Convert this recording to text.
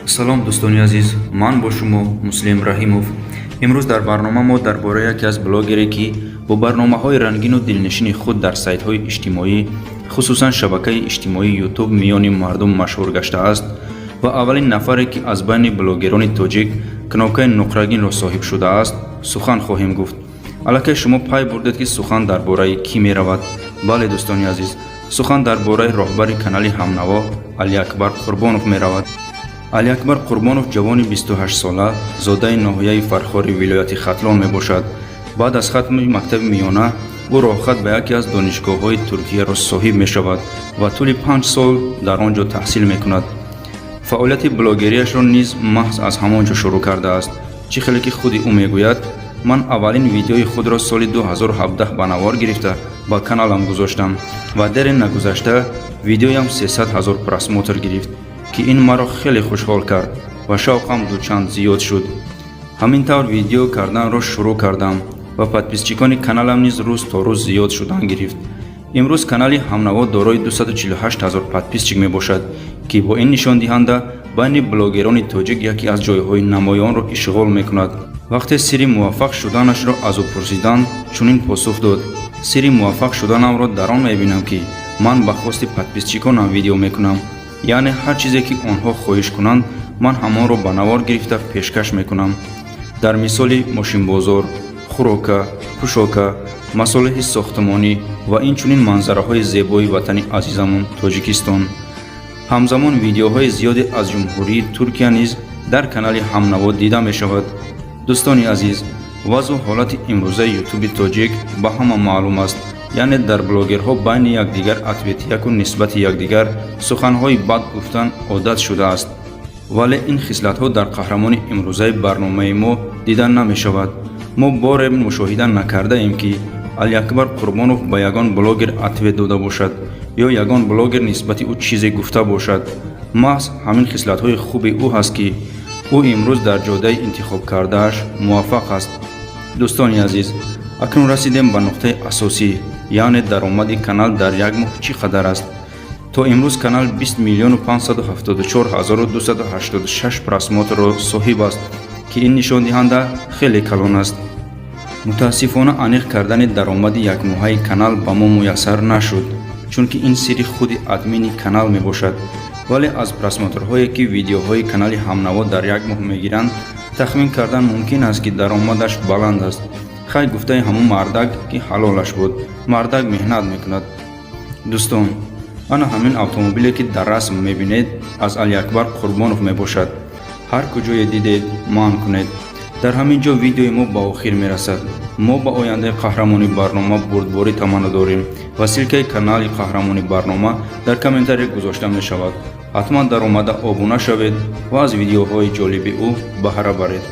салом дӯстони азиз, ман бо шумо Муслим Раҳимов. имрӯз дар барнома мо дар бораи яке аз блогере ки бо барномаҳои рангину дилнишини худ дар сайтҳои иҷтимоӣ, хусусан шабакаи иҷтимоии YouTube миёни мардум машҳур гаштааст ва аввалин нафаре ки аз байни блогерони тоҷик кнопкаи нуқрагинро соҳиб шудааст, сухан хоҳем гуфт. аллакай шумо пай бурдед ки сухан дар бораи кӣ меравад? бале дӯстони азиз, сухан дар бораи роҳбари канали Ҳамнаво Алиакбар Қурбонов меравад. Алиакбар Қурбонов ҷавони 28 сола зодаи ноҳияи Фархори вилояти Хатлон мебошад. баъд аз хатми мактаби миёна ӯ роҳхат ба яке аз донишгоҳҳои Туркияро соҳиб мешавад ва тӯли 5 сол дар он ҷо таҳсил мекунад. фаъолияти блогерияшро низ маҳз аз ҳамон ҷо шурӯъ кардааст. чӣ хеле ки худи ӯ мегӯяд: ман аввалин видеои худро соли 2017 ба навор гирифта ба каналам гузоштам ва дере нагузашта видеоям 300 000 просмотр гирифт, ки ин маро хеле хушҳол кард ва шавқам дучанд зиёд шуд. ҳамин тавр видео карданро шурӯъ кардам ва подписчикони каналам низ рӯз то рӯз зиёд шудан гирифт. имрӯз канали Ҳамнаво дорои 248 000 подписчик мебошад, ки бо ин нишондиҳанда байни блогерони тоҷик яке аз ҷойҳои намоёнро ишғол мекунад. вақте сирри муваффақ шуданашро аз ӯ пурсиданд, чунин посух дод: сирри муваффақ шуданамро дар он мебинам, ки ман ба хости подписчиконам видео мекунам, яъне ҳар чизе ки онҳо хоҳиш кунанд, ман ҳамонро ба навор гирифта пешкаш мекунам. дар мисоли мошинбозор, хӯрока, пӯшока, масолиҳи сохтмонӣ ва инчунин манзараҳои зебои ватани азизамон Тоҷикистон. ҳамзамон видеоҳои зиёде аз ҷумҳурии Туркия низ дар канали Ҳамнаво дида мешавад. дӯстони азиз, вазъу ҳолати имрӯзаи ютуби тоҷик ба ҳама маълум аст, яъне дар блогерҳо байни якдигар ответияку нисбати якдигар суханҳои бад гуфтан одат шудааст. вале ин хислатҳо дар қаҳрамони имрӯзаи барномаи мо дида намешавад. мо боре мушоҳида накардаем, ки Алиакбар Қурбонов ба ягон блогер ответ дода бошад ё ягон блогер нисбати ӯ чизе гуфта бошад. маҳз ҳамин хислатҳои хуби ӯ ҳаст, ки ӯ имрӯз дар ҷодаи интихоб кардааш муваффақ аст. дӯстони азиз, акнун расидем ба нуқтаи асосӣ, яъне даромади канал дар як моҳ чӣ қадар аст. то имрӯз канал 20 574 286 просмотрро соҳиб аст, ки ин нишондиҳанда хеле калон аст. мутаассифона аниқ кардани даромади якмоҳаи канал ба мо муяссар нашуд, чунки ин сирри худи админи канал мебошад. вале аз просмотрҳое ки видеоҳои канали Ҳамнаво дар як моҳ мегиранд, тахмин кардан мумкин аст, ки даромадаш баланд аст. хай гуфтаи ҳамон мардак, ки ҳалолаш буд, мардак меҳнат мекунад. дӯстон, ана ҳамин автомобиле ки дар расм мебинед, аз Алиакбар Қурбонов мебошад. ҳар куҷое дидед, манъ кунед. дар ҳамин ҷо видеои мо ба охир мерасад. мо ба ояндаи қаҳрамони барнома бурдборӣ таманна дорем ва силкаи канали қаҳрамони барнома дар комментария гузошта мешавад. ҳатман дар омада обуна шавед ва аз видеоҳои ҷолиби ӯ баҳра баред.